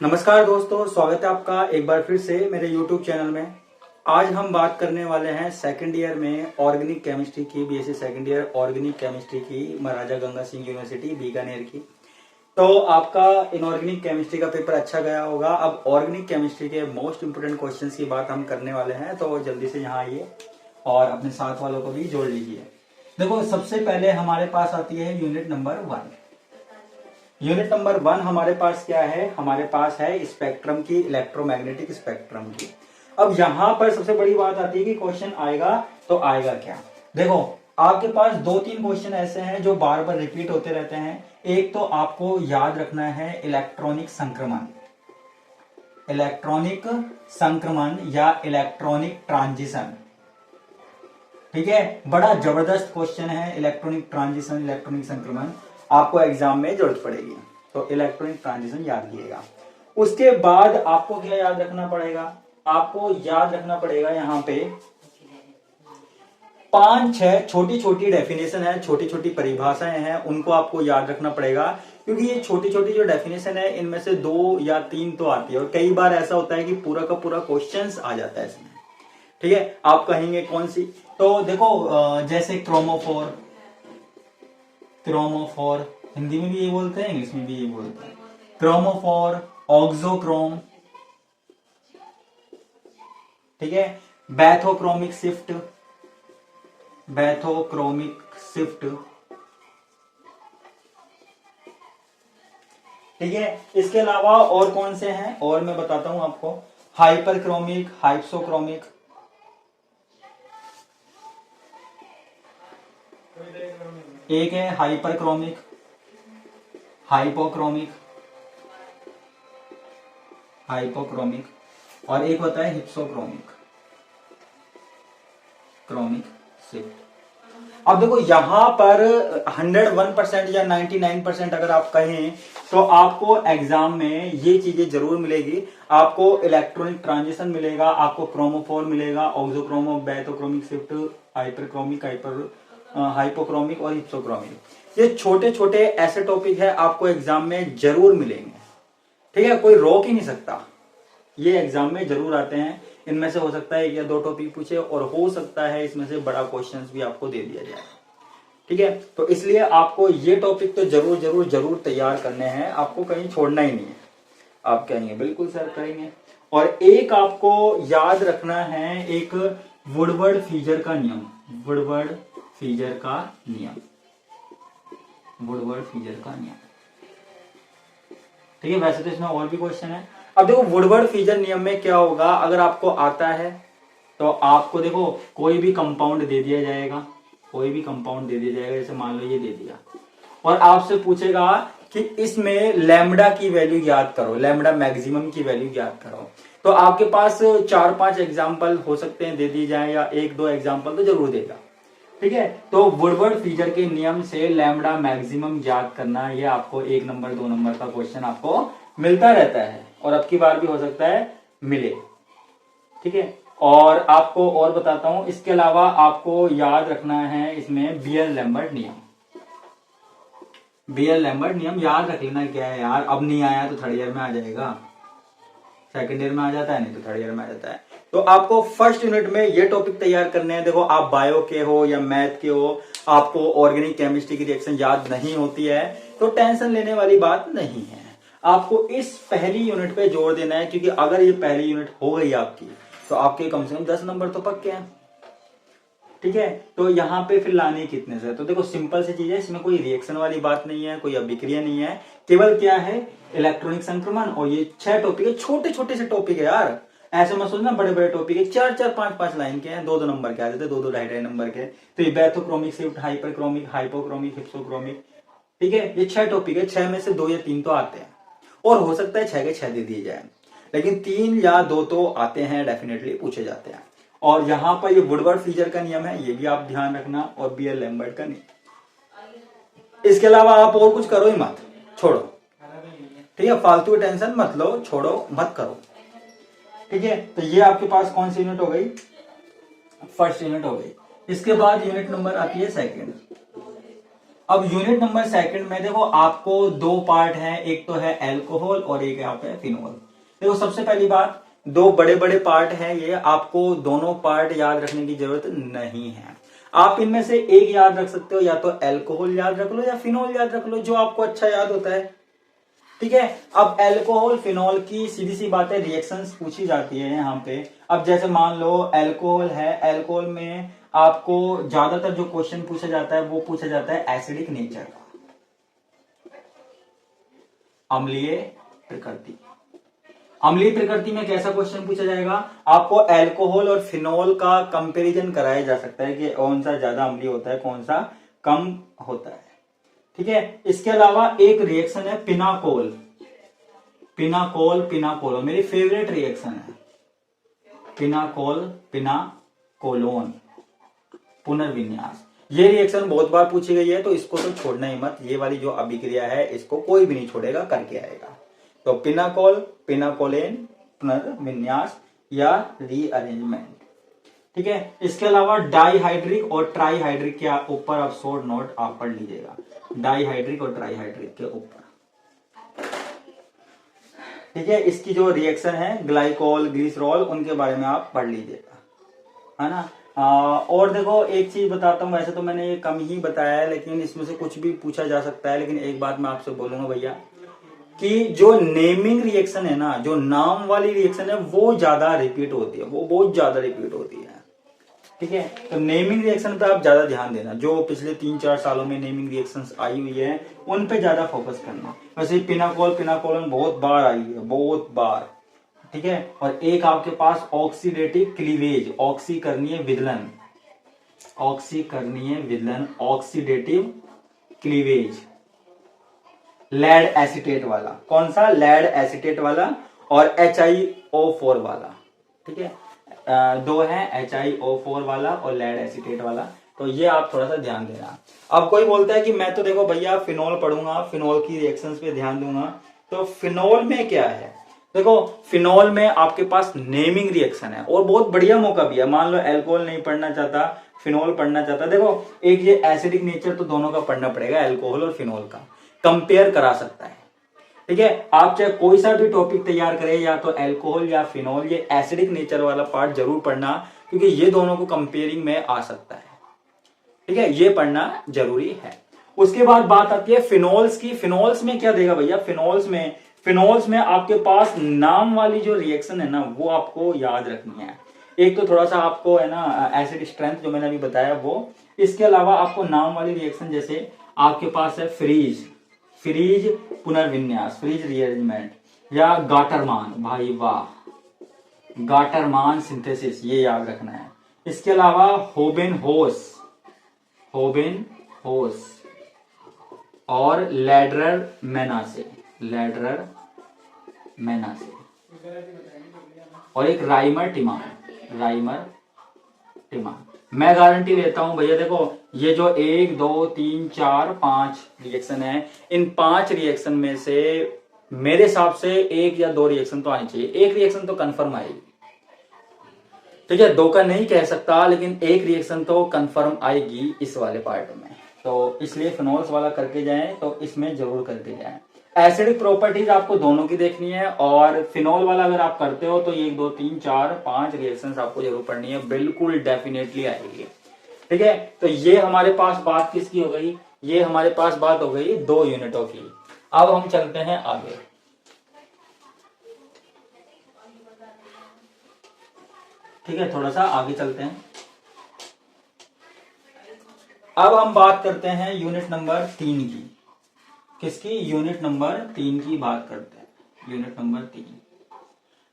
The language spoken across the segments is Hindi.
नमस्कार दोस्तों, स्वागत है आपका एक बार फिर से मेरे YouTube चैनल में। आज हम बात करने वाले हैं सेकंड ईयर में ऑर्गेनिक केमिस्ट्री की, BSc second year organic chemistry की, महाराजा गंगा सिंह यूनिवर्सिटी बीकानेर की। तो आपका इनऑर्गेनिक केमिस्ट्री का पेपर अच्छा गया होगा। अब ऑर्गेनिक केमिस्ट्री के मोस्ट इंपोर्टेंट क्वेश्चंस की बात हम करने वाले हैं, तो जल्दी से यहाँ आइए और अपने साथ वालों को भी जोड़ लीजिए। देखो, सबसे पहले हमारे पास आती है यूनिट नंबर 1। यूनिट नंबर 1 हमारे पास क्या है? हमारे पास है स्पेक्ट्रम की, इलेक्ट्रोमैग्नेटिक स्पेक्ट्रम की। अब यहां पर सबसे बड़ी बात आती है कि क्वेश्चन आएगा तो आएगा क्या। देखो, आपके पास 2-3 क्वेश्चन ऐसे हैं जो बार बार रिपीट होते रहते हैं। एक तो आपको याद रखना है इलेक्ट्रॉनिक संक्रमण, इलेक्ट्रॉनिक संक्रमण या इलेक्ट्रॉनिक ट्रांजिशन। ठीक है, बड़ा जबरदस्त क्वेश्चन है इलेक्ट्रॉनिक ट्रांजिशन, इलेक्ट्रॉनिक संक्रमण, आपको एग्जाम में जरूरत पड़ेगी। तो इलेक्ट्रॉनिक ट्रांजिशन याद कीजिएगा। उसके बाद आपको क्या याद रखना पड़ेगा? आपको याद रखना पड़ेगा यहाँ पे 5-6 छोटी छोटी डेफिनेशन है, छोटी छोटी परिभाषाएं हैं, उनको आपको याद रखना पड़ेगा। क्योंकि ये छोटी छोटी जो डेफिनेशन है, इनमें से 2 या 3 तो आती है और कई बार ऐसा होता है कि पूरा का पूरा क्वेश्चन आ जाता है इसमें। ठीक है, आप कहेंगे कौन सी? तो देखो, जैसे क्रोमोफोर, क्रोमोफोर हिंदी में भी ये बोलते हैं, इंग्लिश में भी ये बोलते हैं। क्रोमोफोर, ऑक्सोक्रोम, ठीक है, बैथोक्रोमिक शिफ्ट, बैथोक्रोमिक शिफ्ट, ठीक है। इसके अलावा और कौन से हैं और मैं बताता हूं आपको। हाइपरक्रोमिक, हाइप्सोक्रोमिक, एक है हाइपरक्रोमिक, हाइपोक्रोमिक, हाइपोक्रोमिक, और एक होता है हिप्सोक्रोमिक, क्रोमिक शिफ्ट। अब देखो, यहां पर 101% या 99% अगर आप कहें तो आपको एग्जाम में ये चीजें जरूर मिलेगी। आपको इलेक्ट्रॉनिक ट्रांजिशन मिलेगा, आपको क्रोमोफोर मिलेगा, ऑक्सोक्रोमो, बैथोक्रोमिक शिफ्ट, हाइपरक्रोमिक, हाइपोक्रोमिक और हिप्सोक्रोमिक। ये छोटे छोटे ऐसे टॉपिक है, आपको एग्जाम में जरूर मिलेंगे। ठीक है, कोई रोक ही नहीं सकता, ये एग्जाम में जरूर आते हैं। इनमें से हो सकता है 1 या 2 टॉपिक पूछे और हो सकता है इसमें से बड़ा क्वेश्चंस भी आपको दे दिया जाए। ठीक है, तो इसलिए आपको ये टॉपिक तो जरूर जरूर जरूर तैयार करने हैं, आपको कहीं छोड़ना ही नहीं है। आप कहेंगे बिल्कुल सर करेंगे। और एक आपको याद रखना है, एक वुडवर्ड फीचर का नियम, वुडवर्ड फीचर का नियम, वुडवर्ड फीचर का नियम। ठीक है, वैसे तो इसमें और भी क्वेश्चन है। अब देखो, वुडवर्ड फीचर नियम में क्या होगा, अगर आपको आता है तो आपको देखो कोई भी कंपाउंड दे दिया जाएगा, कोई भी कंपाउंड दे दिया जाएगा, जैसे मान लो ये दे दिया, और आपसे पूछेगा कि इसमें लैम्डा की वैल्यू याद करो, लैम्डा मैक्सिमम की वैल्यू याद करो। तो आपके पास 4-5 एग्जाम्पल हो सकते हैं दे दी जाए, या 1-2 एग्जाम्पल तो जरूर देगा। ठीक है, तो वुडवर्ड फीचर के नियम से लैम्डा मैक्सिमम याद करना, ये आपको 1 नंबर 2 नंबर का क्वेश्चन आपको मिलता रहता है, और अब की बार भी हो सकता है मिले। ठीक है, और आपको और बताता हूं, इसके अलावा आपको याद रखना है इसमें बियर-लैम्बर्ट नियम। बियर-लैम्बर्ट नियम याद रख लेना क्या है यार, अब नहीं आया तो थर्ड ईयर में आ जाएगा, सेकंड ईयर में आ जाता है, नहीं तो थर्ड ईयर में आ जाता है। तो आपको फर्स्ट यूनिट में ये टॉपिक तैयार करने हैं। देखो, आप बायो के हो या मैथ के हो, आपको ऑर्गेनिक केमिस्ट्री की रिएक्शन याद नहीं होती है तो टेंशन लेने वाली बात नहीं है। आपको इस पहली यूनिट पे जोर देना है, क्योंकि अगर ये पहली यूनिट हो गई आपकी तो आपके कम से कम 10 नंबर तो पक्के हैं। ठीक है, तो यहाँ पे फिर लाने कितने से? तो देखो, सिंपल सी चीज है, इसमें कोई रिएक्शन वाली बात नहीं है, कोई अभिक्रिया नहीं है, केवल क्या है, इलेक्ट्रॉनिक संक्रमण। और ये 6 टॉपिक है, छोटे छोटे से टॉपिक है यार, ऐसे मत सोचना बड़े बड़े टॉपिक है। 4-4, 5-5 लाइन के हैं, 2-2 नंबर के आ जाते हैं, 2-2, 2.5 नंबर के। तो ये bathochromic shift, hyperchromic, hypochromic, hypsochromic, ठीक है, ये 6 टॉपिक है। 6 में से 2 या 3 तो आते हैं, और हो सकता है 6 के 6 दे दिए जाए, लेकिन 3 या 2 तो आते हैं, डेफिनेटली पूछे जाते हैं। और यहां पर ये वुडवर्ड फीचर का नियम है, ये भी आप ध्यान रखना, और बियर-लैम्बर्ट का नियम। इसके अलावा आप और कुछ करो ही मत, छोड़ो। ठीक है, फालतू टेंशन मत लो, छोड़ो मत करो। ठीक है, तो ये आपके पास कौन सी यूनिट हो गई? फर्स्ट यूनिट हो गई। इसके बाद यूनिट नंबर आती है सेकंड। अब यूनिट नंबर सेकंड में देखो आपको दो पार्ट है, एक तो है एल्कोहल और एक यहाँ पे फिनोल। देखो सबसे पहली बात, दो बड़े बड़े पार्ट है ये, आपको दोनों पार्ट याद रखने की जरूरत नहीं है। आप इनमें से एक याद रख सकते हो, या तो एल्कोहल याद रख लो या फिनोल याद रख लो, जो आपको अच्छा याद होता है। ठीक है, अब एल्कोहल फिनोल की सीधी सी बात है, रिएक्शंस पूछी जाती है यहाँ पे। अब जैसे मान लो अल्कोहल है, अल्कोहल में आपको ज्यादातर जो क्वेश्चन पूछा जाता है वो पूछा जाता है एसिडिक नेचर का, अम्लीय प्रकृति। अम्लीय प्रकृति में कैसा क्वेश्चन पूछा जाएगा, आपको अल्कोहल और फिनोल का कंपैरिजन कराया जा सकता है कि कौन सा ज्यादा अम्लीय होता है, कौन सा कम होता है। ठीक है, इसके अलावा एक रिएक्शन है पिनाकोल, पिनाकोल मेरी फेवरेट रिएक्शन है, पिनाकोल पिनाकोलोन पुनर्विन्यास। ये रिएक्शन बहुत बार पूछी गई है, तो इसको तो छोड़ना ही मत, ये वाली जो अभिक्रिया है इसको कोई भी नहीं छोड़ेगा, करके आएगा। तो पिनाकोल पिनाकोलेन पुनर्विन्यास या रीअरेंजमेंट। ठीक है, इसके अलावा डाईहाइड्रिक और ट्राईहाइड्रिक के ऊपर आप शॉर्ट नोट आप पढ़ लीजिएगा, डाईहाइड्रिक और ट्राईहाइड्रिक के ऊपर। ठीक है, इसकी जो रिएक्शन है ग्लाइकोल ग्लिसरॉल, उनके बारे में आप पढ़ लीजिएगा, है ना। और देखो एक चीज बताता हूं, वैसे तो मैंने ये कम ही बताया है, लेकिन इसमें से कुछ भी पूछा जा सकता है। लेकिन एक बात मैं आपसे बोलूंगा भैया, कि जो नेमिंग रिएक्शन है ना, जो नाम वाली रिएक्शन है, वो ज्यादा रिपीट होती है, वो बहुत ज्यादा रिपीट होती है। ठीक है, तो नेमिंग रिएक्शन पे आप ज्यादा ध्यान देना, जो पिछले 3-4 सालों में नेमिंग रिएक्शंस आई हुई है उन पे ज्यादा फोकस करना। वैसे पिनाकोल पिनाकोलन बहुत बार आई है, बहुत बार। ठीक है, और एक आपके पास ऑक्सीडेटिव क्लीवेज, ऑक्सीकरणीय विदलन, ऑक्सीकरणीय विदलन, ऑक्सीडेटिव क्लीवेज, लेड एसीटेट वाला। कौन सा? लेड एसीटेट वाला और HiO4 वाला। ठीक है, दो है, HiO4 वाला और लेड एसीटेट वाला, तो ये आप थोड़ा सा ध्यान देना। अब कोई बोलता है कि मैं तो देखो भैया फिनोल पढ़ूंगा, फिनोल की रिएक्शंस पे ध्यान दूंगा, तो फिनोल में क्या है? देखो फिनोल में आपके पास नेमिंग रिएक्शन है, और बहुत बढ़िया मौका भी है। मान लो अल्कोहल नहीं पढ़ना चाहता, फिनोल पढ़ना चाहता, देखो एक ये एसिडिक नेचर तो दोनों का पढ़ना पड़ेगा, अल्कोहल और फिनोल का कंपेयर करा सकता है। ठीक है, आप चाहे कोई सा भी टॉपिक तैयार करें, या तो अल्कोहल या फिनोल, ये एसिडिक नेचर वाला पार्ट जरूर पढ़ना, क्योंकि ये दोनों को कंपेयरिंग में आ सकता है। ठीक है, ये पढ़ना जरूरी है। उसके बाद बात आती है फिनोल्स की। फिनोल्स में क्या देगा भैया? फिनोल्स में आपके पास नाम वाली जो रिएक्शन है ना, वो आपको याद रखनी है। एक तो थोड़ा सा आपको है ना एसिड स्ट्रेंथ जो मैंने अभी बताया वो, इसके अलावा आपको नाम वाली रिएक्शन, जैसे आपके पास है फ्रीज पुनर्विन्यास, फ्रीज रीअरेंजमेंट, या गाटरमान, भाई वाह, गाटरमान सिंथेसिस, ये याद रखना है। इसके अलावा होबेनहोस और लैडरर मेनासे, और एक राइमर टिमान। मैं गारंटी लेता हूं भैया, देखो ये जो 1 2 3 4 5 रिएक्शन है, इन 5 रिएक्शन में से मेरे हिसाब से 1 या 2 रिएक्शन तो आनी चाहिए, 1 रिएक्शन तो कंफर्म आएगी। ठीक है, 2 का नहीं कह सकता, लेकिन 1 रिएक्शन तो कंफर्म आएगी इस वाले पार्ट में। तो इसलिए फिनोल्स वाला करके जाएं, तो इसमें जरूर करके जाएं। एसिडिक प्रॉपर्टीज आपको दोनों की देखनी है, और फिनोल वाला अगर आप करते हो तो 1 2 3 4 5 रिएक्शंस आपको जरूर पढ़नी है, बिल्कुल डेफिनेटली आएगी। ठीक है, तो ये हमारे पास बात किसकी हो गई? ये हमारे पास बात हो गई 2 यूनिटों की। अब हम चलते हैं आगे। ठीक है, थोड़ा सा आगे चलते हैं। अब हम बात करते हैं यूनिट नंबर 3 की। किसकी? यूनिट नंबर 3 की बात करते हैं, यूनिट नंबर 3।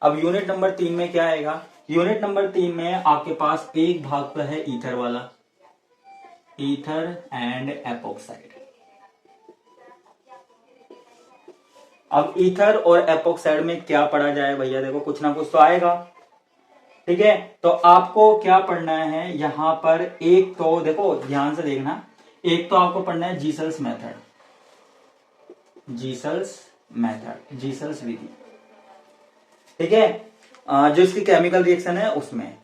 अब यूनिट नंबर 3 में क्या आएगा? यूनिट नंबर 3 में आपके पास एक भाग तो है ईथर वाला, ईथर एंड एपोक्साइड। अब ईथर और एपोक्साइड में क्या पढ़ा जाए भैया? देखो कुछ ना कुछ तो आएगा। ठीक है, तो आपको क्या पढ़ना है यहां पर? एक तो देखो ध्यान से देखना, एक तो आपको पढ़ना है जीसल्स विधि। ठीक है, जो इसकी केमिकल रिएक्शन है उसमें।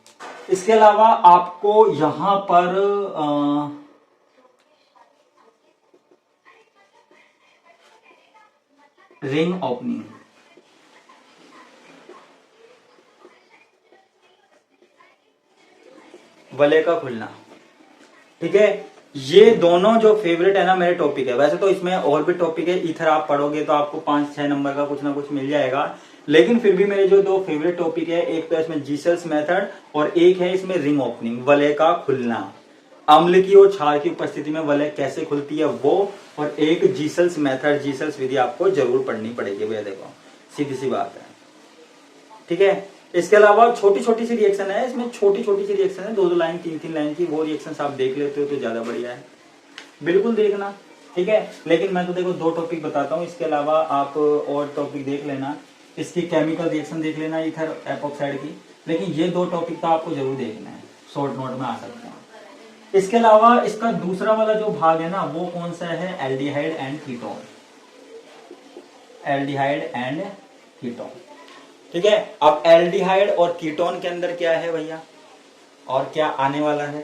इसके अलावा आपको यहां पर रिंग ओपनिंग, वलय का खुलना। ठीक है, ये दोनों जो फेवरेट है ना मेरे टॉपिक है। वैसे तो इसमें और भी टॉपिक है, इथर आप पढ़ोगे तो आपको 5-6 नंबर का कुछ ना कुछ मिल जाएगा, लेकिन फिर भी मेरे जो दो फेवरेट टॉपिक है, एक तो इसमें जीसल्स मेथड और एक है इसमें रिंग ओपनिंग, वलय का खुलना। अम्ल की और क्षार की उपस्थिति में वलय कैसे खुलती है वो, और एक जीसल्स मेथड, जीसल्स विधि आपको जरूर पढ़नी पड़ेगी भैया, देखो सीधी सी बात है। ठीक है, इसके अलावा छोटी छोटी सी रिएक्शन है इसमें, छोटी छोटी सी रिएक्शन है, 2-2 लाइन 3-3 लाइन की, वो रिएक्शंस आप देख लेते हो तो ज्यादा बढ़िया है, बिल्कुल देखना। ठीक है, लेकिन मैं तो देखो 2 टॉपिक बताता हूँ, इसके अलावा आप और टॉपिक देख लेना, इसकी केमिकल रिएक्शन देख लेना ईथर एपॉक्साइड की, लेकिन ये 2 टॉपिक तो आपको जरूर देखना है, शॉर्ट नोट में आ सकते हैं। इसके अलावा इसका दूसरा वाला जो भाग है ना वो कौन सा है, aldehyde and ketone, aldehyde and ketone. ठीक है, अब एल्डिहाइड और कीटोन के अंदर क्या है भैया, और क्या आने वाला है,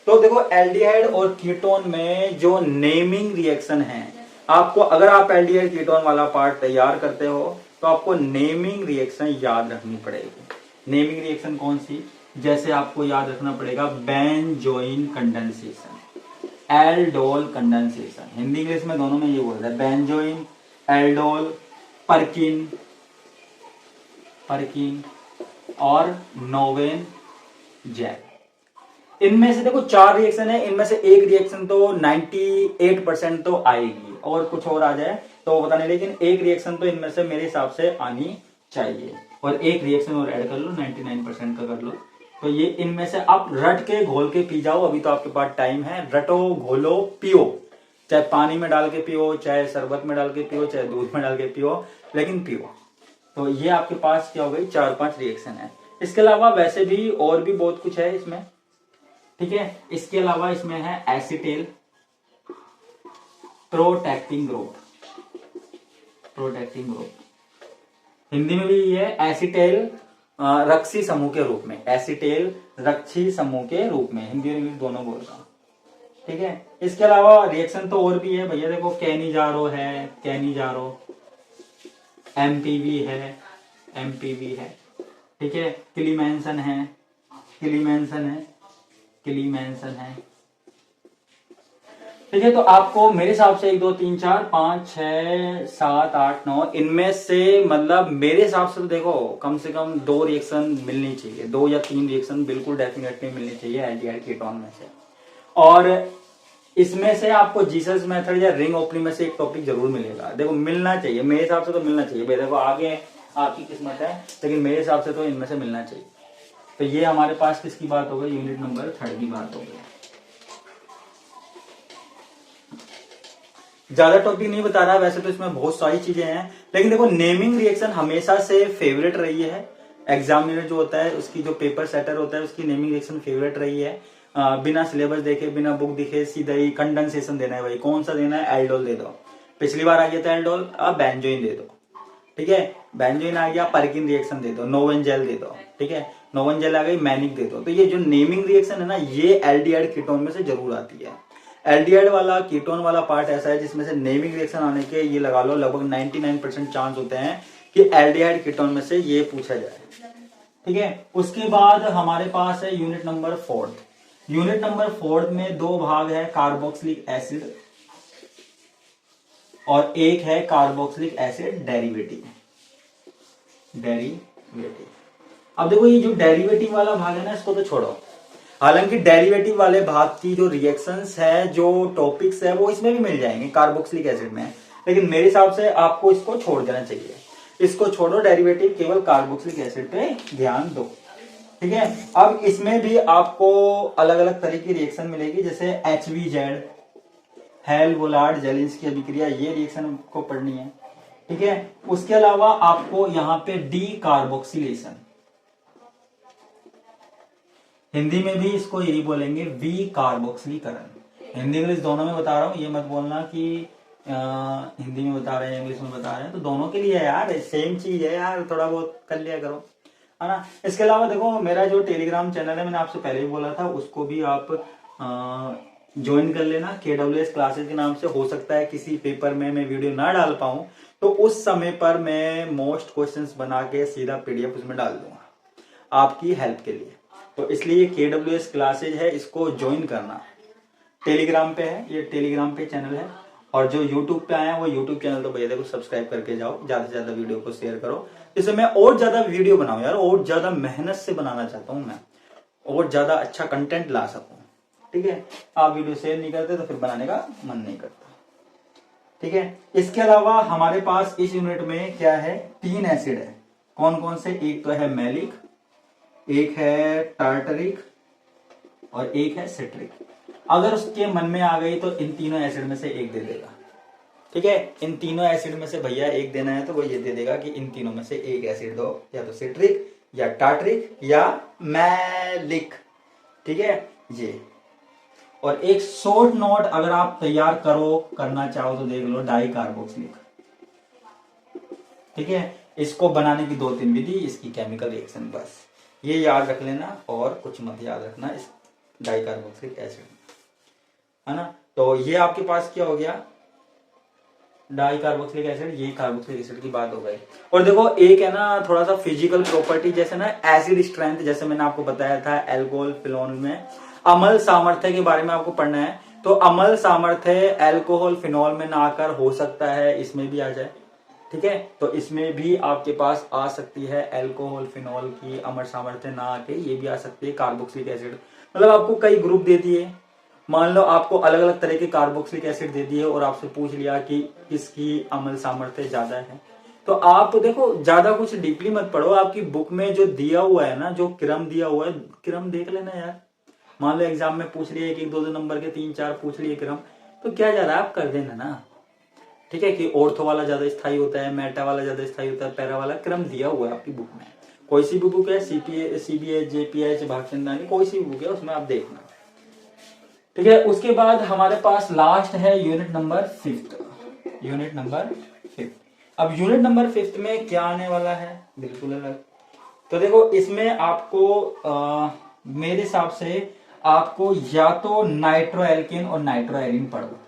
तो देखो एल्डिहाइड और कीटोन में जो नेमिंग रिएक्शन है, आपको अगर आप एल्डिहाइड कीटोन वाला पार्ट तैयार करते हो तो आपको नेमिंग रिएक्शन याद रखनी पड़ेगी। नेमिंग रिएक्शन कौन सी, जैसे आपको याद रखना पड़ेगा benzoin condensation, aldol condensation, Hindi English में दोनों में ये बोलता है, बेंजोइन, एल्डोल, परकिन, परकिन और नोवेन जेल। इनमें से देखो 4 रिएक्शन है, इनमें से एक रिएक्शन तो 98% तो आएगी, और कुछ और आ जाए तो पता नहीं, लेकिन एक रिएक्शन तो इनमें से मेरे हिसाब से आनी चाहिए, और एक रिएक्शन और ऐड कर लो, 99% का कर लो। तो ये इनमें से आप रट के घोल के पी जाओ, अभी तो आपके पास टाइम है, रटो घोलो पियो, चाहे पानी में डाल के पियो, चाहे शरबत में डाल के पियो, चाहे दूध में डाल के पियो, लेकिन पियो। तो ये आपके पास क्या हो गई, 4-5 रिएक्शन है। इसके अलावा वैसे भी और भी बहुत कुछ है इसमें। ठीक है, इसके अलावा इसमें है acetal protecting group, protecting group, Hindi में भी ये एसिटेल रक्षी समूह के रूप में, एसिटेल रक्षी समूह के रूप में, हिंदी और इंग्लिश दोनों बोलता हूं। ठीक है, इसके अलावा रिएक्शन तो और भी है भैया, देखो कैनिजारो है, कैनिजारो, एमपीवी है, एमपीवी है। ठीक है, क्लीमेंसन है, क्लीमेंसन है, क्लीमेंसन है। ठीक है, तो आपको मेरे हिसाब से 1 2 3 4 5 6 7 8 9 इनमें से, मतलब मेरे हिसाब से तो देखो कम से कम 2 रिएक्शन मिलनी चाहिए, 2 या 3 रिएक्शन बिल्कुल डेफिनेटली मिलनी चाहिए एल्डिहाइड कीटोन में से, और इसमें से आपको जीसस मेथड या रिंग ओपनिंग में से एक टॉपिक जरूर मिलेगा, देखो मिलना चाहिए, मेरे हिसाब से तो मिलना चाहिए भाई, देखो आगे आपकी किस्मत है, लेकिन मेरे हिसाब से तो इनमें से मिलना चाहिए। तो ये हमारे पास किसकी बात हो गई, यूनिट नंबर 3 की बात हो गई। ज्यादा टॉपिक नहीं बता रहा, वैसे तो इसमें बहुत सारी चीजें हैं, लेकिन देखो नेमिंग रिएक्शन हमेशा से फेवरेट रही है, एग्जामिनर जो होता है उसकी, जो पेपर सेटर होता है उसकी नेमिंग रिएक्शन फेवरेट रही है। बिना सिलेबस देखे, बिना बुक दिखे सीधा ही कंडेंसेशन देना है भाई, कौन सा देना है, एल्डोल दे दो, पिछली बार आ गया था एल्डोल, अब बेंजोइन दे दो। ठीक है, बेंजोइन आ गया, परकिन रिएक्शन दे दो, नोवन जेल दे दो। ठीक है, नोवन जेल आ गई, मैनिक दे दो। तो ये जो नेमिंग रिएक्शन है ना, ये एल्डिहाइड कीटोन में से जरूर आती है। एल्डिहाइड वाला कीटोन वाला पार्ट ऐसा है जिसमें से नेमिंग रिएक्शन आने के, ये लगा लो लगभग 99% चांस होते हैं कि एल्डिहाइड कीटोन में से ये पूछा जाए। ठीक है, उसके बाद हमारे पास है यूनिट नंबर 4। यूनिट नंबर 4 में 2 भाग है, कार्बोक्सिलिक एसिड और एक है कार्बोक्सिलिक एसिड डेरिवेटिव, डेरिवेटिव। अब देखो ये जो डेरिवेटिव वाला भाग है ना, इसको तो छोड़ो, हालांकि डेरिवेटिव वाले भाग की जो रिएक्शंस है, जो टॉपिक्स है, वो इसमें भी मिल जाएंगे कार्बोक्सिलिक एसिड में, लेकिन मेरे हिसाब से आपको इसको छोड़ देना चाहिए, इसको छोड़ो, डेरिवेटिव केवल कार्बोक्सिलिक एसिड पे ध्यान दो। ठीक है, अब इसमें भी आपको अलग अलग तरह की रिएक्शन मिलेगी, जैसे HVZ, हेल-वोलार्ड जेलिंस्की अभिक्रिया, ये रिएक्शन को पढ़नी है। ठीक है, उसके अलावा आपको यहाँ पे डी कार्बोक्सिलेशन, हिंदी में भी इसको यही बोलेंगे वी कार्बोक्सिलीकरण, हिंदी इंग्लिश दोनों में बता रहा हूं, ये मत बोलना कि हिंदी में बता रहे हैं इंग्लिश में बता रहे हैं, तो दोनों के लिए है यार, सेम चीज है यार, थोड़ा बहुत कर लिया करो, है ना। इसके अलावा देखो मेरा जो टेलीग्राम चैनल है, मैंने आपसे पहले भी बोला था, उसको भी आप ज्वाइन कर लेना, KWS क्लासेस के नाम से। हो सकता है किसी पेपर में मैं वीडियो ना डाल पाऊं तो उस समय पर मैं मोस्ट क्वेश्चंस बना के सीधा पीडीएफ उसमें डाल दूंगा आपकी हेल्प के लिए। तो इसलिए KWS क्लासेज है, इसको ज्वाइन करना। टेलीग्राम पे है, ये टेलीग्राम पे चैनल है, और जो यूट्यूब पे आया है वो यूट्यूब चैनल तो भैया देखो सब्सक्राइब करके जाओ, ज्यादा से ज्यादा वीडियो को शेयर करो, इससे मैं और ज्यादा वीडियो बनाऊं यार, और ज्यादा मेहनत से बनाना चाहता हूं मैं, और ज्यादा अच्छा कंटेंट ला सकूं। ठीक है, आप वीडियो शेयर नहीं करते तो फिर बनाने का मन नहीं करता। ठीक है, इसके अलावा हमारे पास इस यूनिट में क्या है, 3 एसिड है। कौन कौन से, एक तो है मैलिक, एक है टार्टरिक और एक है सिट्रिक। अगर उसके मन में आ गई तो इन तीनों एसिड में से एक दे देगा। ठीक है, इन तीनों एसिड में से भैया एक देना है तो वो ये दे देगा कि इन तीनों में से एक एसिड दो, या तो सिट्रिक या टार्टरिक या मैलिक। ठीक है, ये। और एक शॉर्ट नोट अगर आप तैयार करना चाहो तो देख लो, डाई कार्बोक्सिलिक। ठीक है, इसको बनाने की 2-3 विधि, इसकी केमिकल रिएक्शन, बस ये याद रख लेना और कुछ मत याद रखना इस डाई कार्बोक्सिलिक एसिड, है ना। तो ये आपके पास क्या हो गया, डाई कार्बोक्सिलिक एसिड, ये कार्बोक्सिलिक एसिड की बात हो गई। और देखो एक है ना थोड़ा सा फिजिकल प्रॉपर्टी, जैसे ना एसिड स्ट्रेंथ, जैसे मैंने आपको बताया था अल्कोहल फिनोल में अम्ल सामर्थ्य के बारे में आपको पढ़ना है। तो अम्ल सामर्थ्य अल्कोहल फिनोल में ना आकर हो सकता है इसमें भी आ जाए। ठीक है, तो इसमें भी आपके पास आ सकती है अल्कोहल फिनोल की अम्ल सामर्थ्य ना आके ये भी आ सकती है कार्बोक्सिलिक एसिड। मतलब आपको कई ग्रुप दे दिए, मान लो आपको अलग अलग तरह के कार्बोक्सिलिक एसिड दे दिए और आपसे पूछ लिया कि किसकी अम्ल सामर्थ्य ज्यादा है, तो आप देखो ज्यादा कुछ डीपली मत पढ़ो, आपकी बुक में जो दिया हुआ है ना, जो क्रम दिया हुआ है, क्रम देख लेना यार। मान लो एग्जाम में पूछ लिए 1-1, 2-2 नंबर के 3-4 पूछ लिए क्रम, तो क्या जा रहा है, आप कर देना ना। ठीक है, कि ऑर्थो वाला ज्यादा स्थायी होता है, मेटा वाला ज्यादा स्थायी होता है, पैरा वाला, क्रम दिया हुआ है आपकी बुक में। कोई सी भी बुक है, CBH, JPH, भागचंदानी, कोई सी भी बुक है उसमें आप देखना। ठीक है, उसके बाद हमारे पास लास्ट है यूनिट नंबर 5। Unit number 5। अब यूनिट नंबर 5 में क्या आने वाला है, बिल्कुल अलग। तो देखो इसमें आपको मेरे हिसाब से आपको या तो नाइट्रो एल्केन और नाइट्रो एरिन पढ़ो,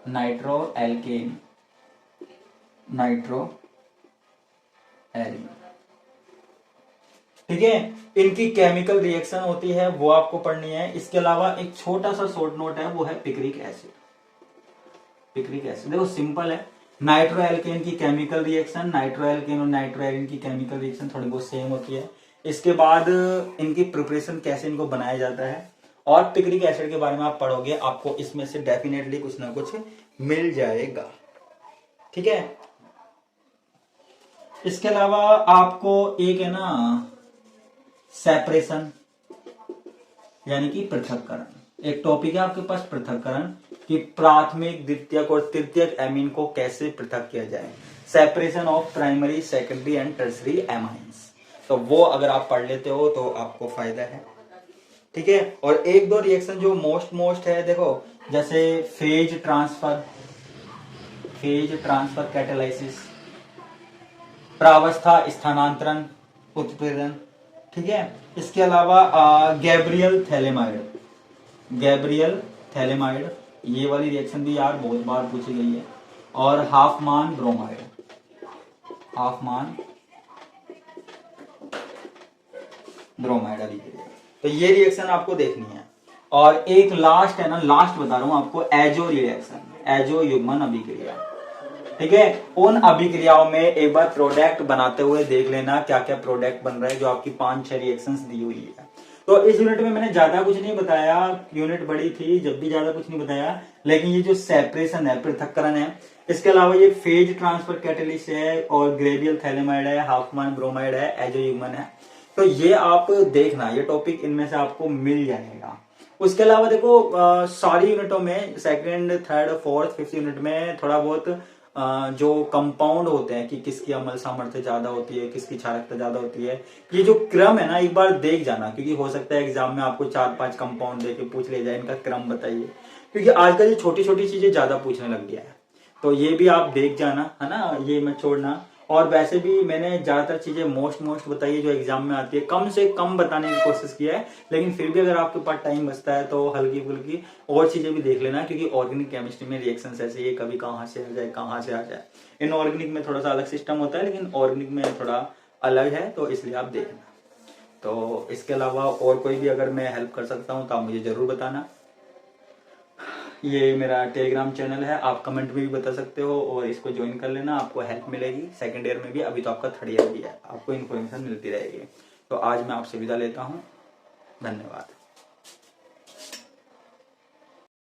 नाइट्रो एल्केन, नाइट्रो एरिन। ठीक है, इनकी केमिकल रिएक्शन होती है वो आपको पढ़नी है। इसके अलावा एक छोटा सा शॉर्ट नोट है, वो है पिक्रिक एसिड। पिक्रिक एसिड देखो सिंपल है, नाइट्रो एल्केन की केमिकल रिएक्शन, नाइट्रो एल्केन और नाइट्रो एरिन की केमिकल रिएक्शन थोड़ी बहुत सेम होती है। इसके बाद इनकी प्रिपरेशन कैसे इनको बनाया जाता है, और पिक्रिक एसिड के बारे में आप पढ़ोगे, आपको इसमें से डेफिनेटली कुछ ना कुछ मिल जाएगा। ठीक है, इसके अलावा आपको एक है ना सेपरेशन, यानी कि पृथक्करण, एक टॉपिक है आपके पास पृथक्करण, कि प्राथमिक, द्वितीयक और तृतीयक एमीन को कैसे पृथक किया जाए, separation of primary, secondary and tertiary amines. तो वो अगर आप पढ़ लेते हो तो आपको फायदा है। ठीक है, और 1-2 रिएक्शन जो मोस्ट है, देखो जैसे फेज ट्रांसफर कैटालाइसिस, प्रावस्था स्थानांतरण उत्प्रेरण। ठीक है, इसके अलावा गैब्रियल थैलेमाइड, ये वाली रिएक्शन भी यार बहुत बार पूछी गई है, और हाफमान ब्रोमाइड अभिक्रिया। तो ये रिएक्शन आपको देखनी है। और एक लास्ट है ना, लास्ट बता रहा हूं आपको, एजो रिएक्शन, एजो युग्मन अभिक्रिया। ठीक है, उन अभिक्रियाओं में एक बार प्रोडक्ट बनाते हुए देख लेना क्या क्या प्रोडक्ट बन रहा है, जो आपकी 5-6 रिएक्शंस दी हुई है। तो इस यूनिट में मैंने ज्यादा कुछ नहीं बताया, यूनिट बड़ी थी जब भी ज्यादा कुछ नहीं बताया, लेकिन ये जो सेपरेशन है, पृथक्करण है, इसके अलावा ये फेज ट्रांसफर कैटालिस्ट है, और ग्रेवियल थैलेमाइड है, हाफमान ब्रोमाइड है, एजो युग्मन है। तो ये आप देखना, ये टॉपिक इनमें से आपको मिल जाएगा। उसके अलावा देखो सारी यूनिटों में, second, third, fourth, fifth unit में थोड़ा बहुत जो कंपाउंड होते हैं कि किसकी अम्ल सामर्थ्य ज्यादा होती है, किसकी क्षारकता ज्यादा होती है, ये जो क्रम है ना एक बार देख जाना, क्योंकि हो सकता है एग्जाम में आपको 4-5 कंपाउंड देके पूछ ले जाए, इनका क्रम बताइए, क्योंकि आजकल ये छोटी छोटी चीजें ज्यादा पूछने लग गया है। तो ये भी आप देख जाना, है ना, ये मत छोड़ना। और वैसे भी मैंने ज्यादातर चीजें मोस्ट बताई है जो एग्जाम में आती है, कम से कम बताने की कोशिश किया है। लेकिन फिर भी अगर आपके पास टाइम बचता है तो हल्की फुल्की और चीजें भी देख लेना, क्योंकि ऑर्गेनिक केमिस्ट्री में रिएक्शन ऐसे ही कभी कहाँ से आ जाए कहाँ से आ जाए। इनऑर्गेनिक में थोड़ा सा अलग सिस्टम होता है, लेकिन ऑर्गेनिक में थोड़ा अलग है, तो इसलिए आप देखना। तो इसके अलावा और कोई भी अगर मैं हेल्प कर सकता हूँ तो आप मुझे जरूर बताना। ये मेरा टेलीग्राम चैनल है, आप कमेंट में भी बता सकते हो और इसको ज्वाइन कर लेना, आपको हेल्प मिलेगी। सेकंड ईयर में भी, अभी तो आपका थर्ड ईयर भी है, आपको इन्फॉर्मेशन मिलती रहेगी। तो आज मैं आपसे विदा लेता हूँ, धन्यवाद।